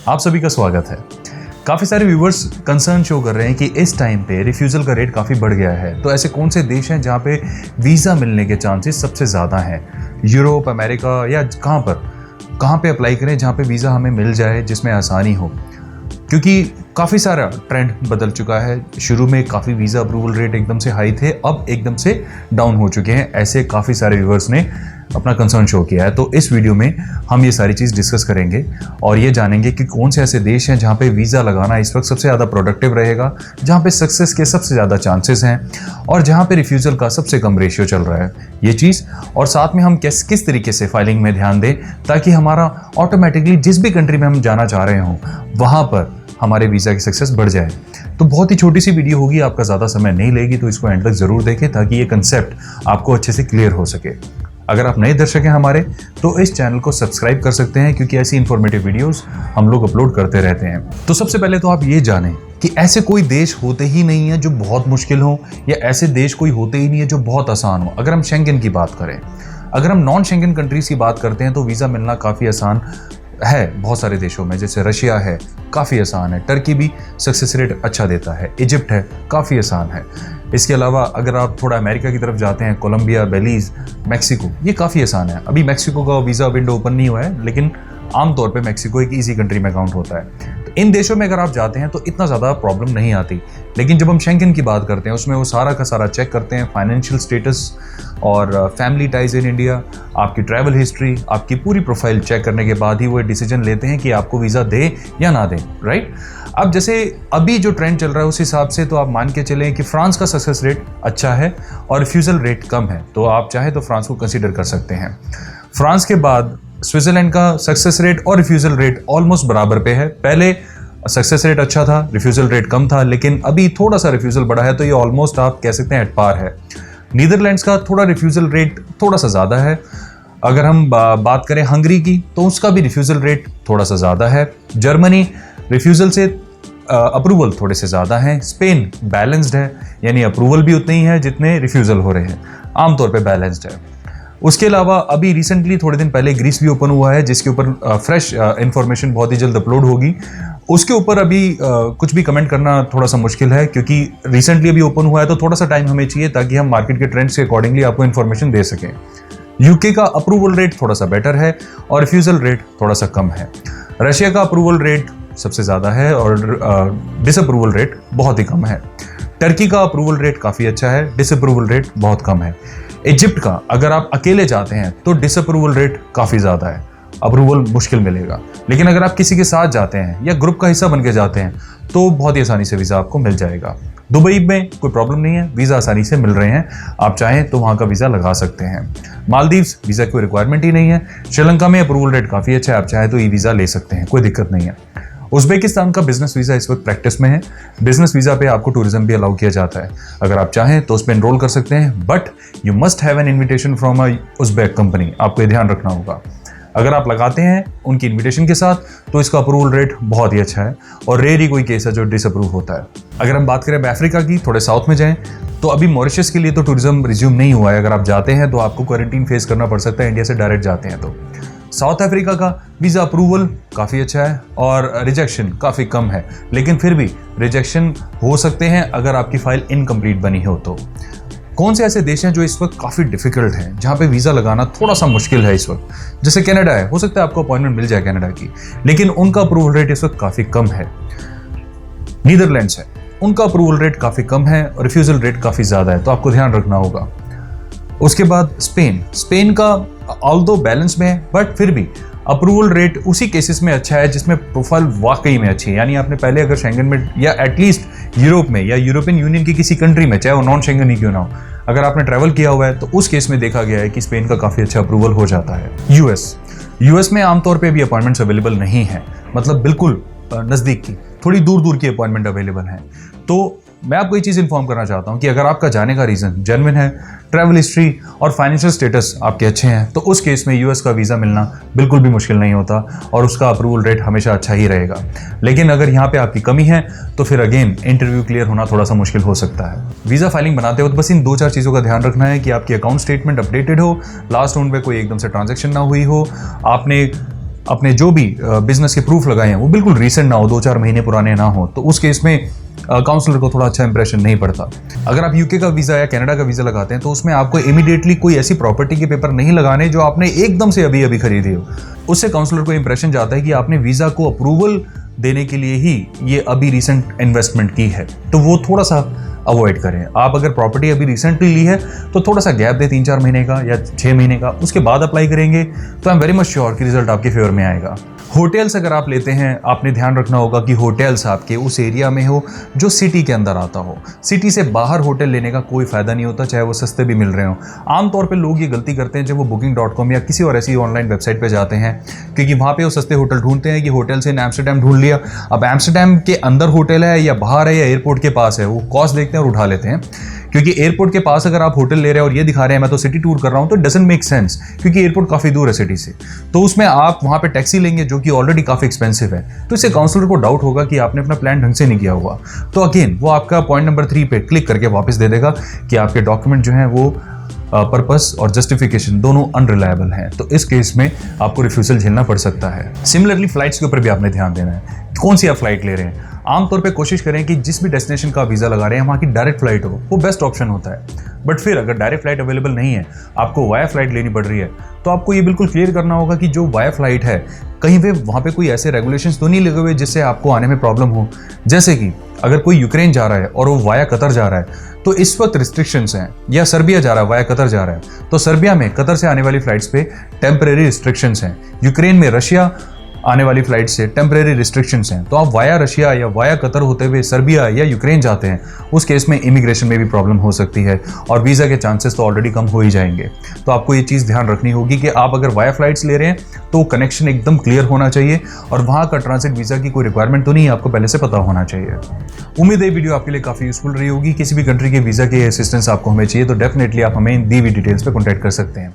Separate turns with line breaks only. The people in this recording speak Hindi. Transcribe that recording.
आप सभी का स्वागत है। काफ़ी सारे व्यूवर्स कंसर्न शो कर रहे हैं कि इस टाइम पे रिफ्यूज़ल का रेट काफ़ी बढ़ गया है। तो ऐसे कौन से देश हैं जहाँ पे वीज़ा मिलने के चांसेस सबसे ज़्यादा हैं? यूरोप, अमेरिका या कहाँ पे अप्लाई करें जहाँ पे वीज़ा हमें मिल जाए जिसमें आसानी हो? क्योंकि काफ़ी सारा ट्रेंड बदल चुका है। शुरू में काफ़ी वीज़ा अप्रूवल रेट एकदम से हाई थे, अब एकदम से डाउन हो चुके हैं। ऐसे काफ़ी सारे व्यूवर्स ने अपना कंसर्न शो किया है। तो इस वीडियो में हम ये सारी चीज़ डिस्कस करेंगे और ये जानेंगे कि कौन से ऐसे देश हैं जहाँ पे वीज़ा लगाना इस वक्त सबसे ज़्यादा प्रोडक्टिव रहेगा, जहाँ पे सक्सेस के सबसे ज़्यादा चांसेस हैं और जहाँ पे रिफ्यूज़ल का सबसे कम रेशियो चल रहा है ये चीज़। और साथ में हम किस तरीके से फाइलिंग में ध्यान दें ताकि हमारा ऑटोमेटिकली जिस भी कंट्री में हम जाना चाह रहे हों वहाँ पर हमारे वीज़ा की सक्सेस बढ़ जाए। तो बहुत ही छोटी सी वीडियो होगी, आपका ज़्यादा समय नहीं लेगी, तो इसको एंड तक ज़रूर देखें ताकि ये कंसेप्ट आपको अच्छे से क्लियर हो सके। अगर आप नए दर्शक हैं हमारे तो इस चैनल को सब्सक्राइब कर सकते हैं क्योंकि ऐसी इन्फॉर्मेटिव वीडियोस हम लोग अपलोड करते रहते हैं। तो सबसे पहले तो आप ये जानें कि ऐसे कोई देश होते ही नहीं है जो बहुत मुश्किल हो या ऐसे देश कोई होते ही नहीं है जो बहुत आसान हो। अगर हम शेंगन की बात करें, अगर हम नॉन शेंगन कंट्रीज़ की बात करते हैं तो वीज़ा मिलना काफ़ी आसान है बहुत सारे देशों में। जैसे रशिया है, काफ़ी आसान है। टर्की भी सक्सेस रेट अच्छा देता है। इजिप्ट है, काफ़ी आसान है। इसके अलावा अगर आप थोड़ा अमेरिका की तरफ जाते हैं, कोलंबिया, बेलीज, मैक्सिको, ये काफ़ी आसान है। अभी मैक्सिको का वीज़ा विंडो ओपन नहीं हुआ है, लेकिन आमतौर पे मैक्सिको एक ईजी कंट्री में काउंट होता है। तो इन देशों में अगर आप जाते हैं तो इतना ज़्यादा प्रॉब्लम नहीं आती। लेकिन जब हम शेंगन की बात करते हैं उसमें वो सारा का सारा चेक करते हैं, फाइनेंशियल स्टेटस और फैमिली टाइज इन इंडिया, आपकी ट्रैवल हिस्ट्री, आपकी पूरी प्रोफाइल चेक करने के बाद ही वो डिसीजन लेते हैं कि आपको वीज़ा दे या ना दें, राइट। अब जैसे अभी जो ट्रेंड चल रहा है उस हिसाब से तो आप मान के चलें कि फ्रांस का सक्सेस रेट अच्छा है और रिफ्यूज़ल रेट कम है, तो आप चाहे तो फ्रांस को कंसीडर कर सकते हैं। फ्रांस के बाद स्विट्ज़रलैंड का सक्सेस रेट और रिफ्यूज़ल रेट ऑलमोस्ट बराबर पे है। पहले सक्सेस रेट अच्छा था, रिफ्यूज़ल रेट कम था, लेकिन अभी थोड़ा सा रिफ्यूज़ल बढ़ा है, तो ये ऑलमोस्ट आप कह सकते हैं एट पार है। नीदरलैंड्स का थोड़ा रिफ्यूज़ल रेट थोड़ा सा ज़्यादा है। अगर हम बात करें हंगरी की तो उसका भी रिफ्यूज़ल रेट थोड़ा सा ज़्यादा है। जर्मनी रिफ्यूज़ल से अप्रूवल थोड़े से ज़्यादा हैं। स्पेन बैलेंस्ड है, यानी अप्रूवल भी उतने ही है जितने रिफ्यूज़ल हो रहे हैं, आमतौर पे बैलेंस्ड है। उसके अलावा अभी रिसेंटली थोड़े दिन पहले ग्रीस भी ओपन हुआ है जिसके ऊपर फ्रेश इंफॉर्मेशन बहुत ही जल्द अपलोड होगी। उसके ऊपर अभी कुछ भी कमेंट करना थोड़ा सा मुश्किल है क्योंकि रिसेंटली अभी ओपन हुआ है, तो थोड़ा सा टाइम हमें चाहिए ताकि हम मार्केट के ट्रेंड्स के अकॉर्डिंगली आपको इन्फॉर्मेशन दे सकें। यूके का अप्रूवल रेट थोड़ा सा बेटर है और रिफ्यूज़ल रेट थोड़ा सा कम है। रशिया का अप्रूवल रेट सबसे ज़्यादा है और डिसअप्रूवल रेट बहुत ही कम है। टर्की का अप्रूवल रेट काफ़ी अच्छा है, डिसअप्रूवल रेट बहुत कम है। इजिप्ट का अगर आप अकेले जाते हैं तो डिसअप्रूवल रेट काफ़ी ज़्यादा है, अप्रूवल मुश्किल मिलेगा। लेकिन अगर आप किसी के साथ जाते हैं या ग्रुप का हिस्सा बन के जाते हैं तो बहुत ही आसानी से वीज़ा आपको मिल जाएगा। दुबई में कोई प्रॉब्लम नहीं है, वीज़ा आसानी से मिल रहे हैं, आप चाहें तो वहाँ का वीज़ा लगा सकते हैं। मालदीव्स वीज़ा की कोई रिक्वायरमेंट ही नहीं है। श्रीलंका में अप्रूवल रेट काफ़ी अच्छा है, आप चाहें तो ई वीज़ा ले सकते हैं, कोई दिक्कत नहीं है। उज़्बेकिस्तान का बिजनेस वीज़ा इस वक्त प्रैक्टिस में है। बिजनेस वीज़ा पे आपको टूरिज्म भी अलाउ किया जाता है, अगर आप चाहें तो उस पर एनरोल कर सकते हैं, but you must have an invitation from a Uzbek company, आपको ये ध्यान रखना होगा। अगर आप लगाते हैं उनकी इन्विटेशन के साथ तो इसका अप्रूवल रेट बहुत ही अच्छा है और रेयर ही कोई केस है जो डिसअप्रूव होता है। अगर हम बात करें अफ्रीका की, थोड़े साउथ में जाएं तो अभी मॉरिशस के लिए तो टूरिज्म रिज्यूम नहीं हुआ है। अगर आप जाते हैं तो आपको क्वारंटीन फेस करना पड़ सकता है, इंडिया से डायरेक्ट जाते हैं तो। साउथ अफ्रीका का वीज़ा अप्रूवल काफ़ी अच्छा है और रिजेक्शन काफ़ी कम है, लेकिन फिर भी रिजेक्शन हो सकते हैं अगर आपकी फाइल इनकम्प्लीट बनी हो तो। कौन से ऐसे देश हैं जो इस वक्त काफ़ी डिफिकल्ट हैं, जहाँ पे वीज़ा लगाना थोड़ा सा मुश्किल है इस वक्त? जैसे कनाडा है, हो सकता है आपको अपॉइंटमेंट मिल जाए कनाडा की, लेकिन उनका अप्रूवल रेट इस वक्त काफ़ी कम है। नीदरलैंड्स है, उनका अप्रूवल रेट काफ़ी कम है और रिफ्यूज़ल रेट काफ़ी ज़्यादा है, तो आपको ध्यान रखना होगा। उसके बाद स्पेन का ऑल्दो बैलेंस में है बट फिर भी अप्रूवल रेट उसी केसेस में अच्छा है जिसमें प्रोफाइल वाकई में अच्छी है। यानी आपने पहले अगर शेंगन में या एटलीस्ट यूरोप में या यूरोपियन यूनियन की किसी कंट्री में, चाहे वो नॉन शेंगन ही क्यों ना हो, अगर आपने ट्रैवल किया हुआ है तो उस केस में देखा गया है कि स्पेन का काफ़ी अच्छा अप्रूवल हो जाता है। यूएस में आमतौर पर भी अपॉइंटमेंट्स अवेलेबल नहीं है, मतलब बिल्कुल नज़दीक की, थोड़ी दूर दूर की अपॉइंटमेंट अवेलेबल है। तो मैं आपको ये चीज़ इन्फॉर्म करना चाहता हूँ कि अगर आपका जाने का रीज़न जेन्युइन है, ट्रैवल हिस्ट्री और फाइनेंशियल स्टेटस आपके अच्छे हैं, तो उस केस में यूएस का वीज़ा मिलना बिल्कुल भी मुश्किल नहीं होता और उसका अप्रूवल रेट हमेशा अच्छा ही रहेगा। लेकिन अगर यहाँ पे आपकी कमी है तो फिर अगेन इंटरव्यू क्लियर होना थोड़ा सा मुश्किल हो सकता है। वीज़ा फाइलिंग बनाते वक्त बस इन 2-4 चीज़ों का ध्यान रखना है कि आपकी अकाउंट स्टेटमेंट अपडेटेड हो, लास्ट राउंड में कोई एकदम से ट्रांजेक्शन ना हुई हो, आपने अपने जो भी बिजनेस के प्रूफ लगाए हैं वो बिल्कुल रीसेंट ना हो, 2-4 महीने पुराने ना हो, तो उस केस में काउंसलर को थोड़ा अच्छा इंप्रेशन नहीं पड़ता। अगर आप यूके का वीज़ा या कनाडा का वीज़ा लगाते हैं तो उसमें आपको इमीडिएटली कोई ऐसी प्रॉपर्टी के पेपर नहीं लगाने जो आपने एकदम से अभी अभी खरीदी हो। उससे काउंसलर को इंप्रेशन जाता है कि आपने वीज़ा को अप्रूवल देने के लिए ही ये अभी रिसेंट इन्वेस्टमेंट की है, तो वो थोड़ा सा अवॉइड करें। आप अगर प्रॉपर्टी अभी रिसेंटली ली है तो थोड़ा सा गैप दे, 3-4 महीने का या 6 महीने का, उसके बाद अप्लाई करेंगे तो I am very much sure कि रिजल्ट आपके फेवर में आएगा। होटल्स अगर आप लेते हैं, आपने ध्यान रखना होगा कि होटल्स आपके उस एरिया में हो जो सिटी के अंदर आता हो। सिटी से बाहर होटल लेने का कोई फायदा नहीं होता, चाहे वो सस्ते भी मिल रहे हो। आमतौर पे लोग ये गलती करते हैं जब वो booking.com या किसी और ऐसी ऑनलाइन वेबसाइट पे जाते हैं, क्योंकि वहाँ पे वो सस्ते होटल ढूंढते हैं कि होटल से एम्स्टरडेम ढूंढ लिया। अब एम्स्टरडेम के अंदर होटल है या बाहर है या एयरपोर्ट के पास है, वो कॉस्ट देखते हैं और उठा लेते हैं। क्योंकि एयरपोर्ट के पास अगर आप होटल ले रहे हैं और ये दिखा रहे हैं मैं तो सिटी टूर कर रहा हूं, तो डजंट मेक सेंस, क्योंकि एयरपोर्ट काफी दूर है सिटी से। तो उसमें आप वहां पे टैक्सी लेंगे जो कि ऑलरेडी काफी एक्सपेंसिव है, तो इससे काउंसलर को डाउट होगा कि आपने अपना प्लान ढंग से नहीं किया हुआ। तो अगेन वो आपका पॉइंट नंबर 3 पे क्लिक करके वापस दे देगा कि आपके डॉक्यूमेंट जो हैं वो पर्पस और जस्टिफिकेशन दोनों अनरिलायबल हैं। तो इस केस में आपको रिफ्यूजल झेलना पड़ सकता है। सिमिलरली फ्लाइट्स के ऊपर भी आपने ध्यान देना है, कौन सी आप फ्लाइट ले रहे हैं। आमतौर पे कोशिश करें कि जिस भी डेस्टिनेशन का वीज़ा लगा रहे हैं वहाँ की डायरेक्ट फ्लाइट हो, वो बेस्ट ऑप्शन होता है। बट फिर अगर डायरेक्ट फ्लाइट अवेलेबल नहीं है, आपको वाया फ्लाइट लेनी पड़ रही है, तो आपको ये बिल्कुल क्लियर करना होगा कि जो वाया फ्लाइट है कहीं पे वहाँ पे कोई ऐसे रेगुलेशंस तो नहीं लगे हुए जिससे आपको आने में प्रॉब्लम हो। जैसे कि अगर कोई यूक्रेन जा रहा है और वो वाया कतर जा रहा है तो इस वक्त रिस्ट्रिक्शंस हैं, या सर्बिया जा रहा है वाया कतर जा रहा है तो सर्बिया में कतर से आने वाली फ्लाइट्स पे टेम्परेरी रिस्ट्रिक्शंस हैं। यूक्रेन में रशिया आने वाली फ्लाइट से टेम्परेरी रिस्ट्रिक्शंस हैं। तो आप वाया रशिया या वाया कतर होते हुए सर्बिया या यूक्रेन जाते हैं, उस केस में इमिग्रेशन में भी प्रॉब्लम हो सकती है और वीज़ा के चांसेस तो ऑलरेडी कम हो ही जाएंगे। तो आपको ये चीज़ ध्यान रखनी होगी कि आप अगर वाया फ्लाइट्स ले रहे हैं तो कनेक्शन एकदम क्लियर होना चाहिए और वहाँ का ट्रांसिट वीज़ा की कोई रिक्वायरमेंट तो नहीं, आपको पहले से पता होना चाहिए। उम्मीद है वीडियो आपके लिए काफ़ी यूजफुल रही होगी। किसी भी कंट्री के वीज़ा के असिस्टेंस आपको हमें चाहिए तो डेफिनेटली आप हमें दी हुई डिटेल्स पर कॉन्टैक्ट कर सकते हैं।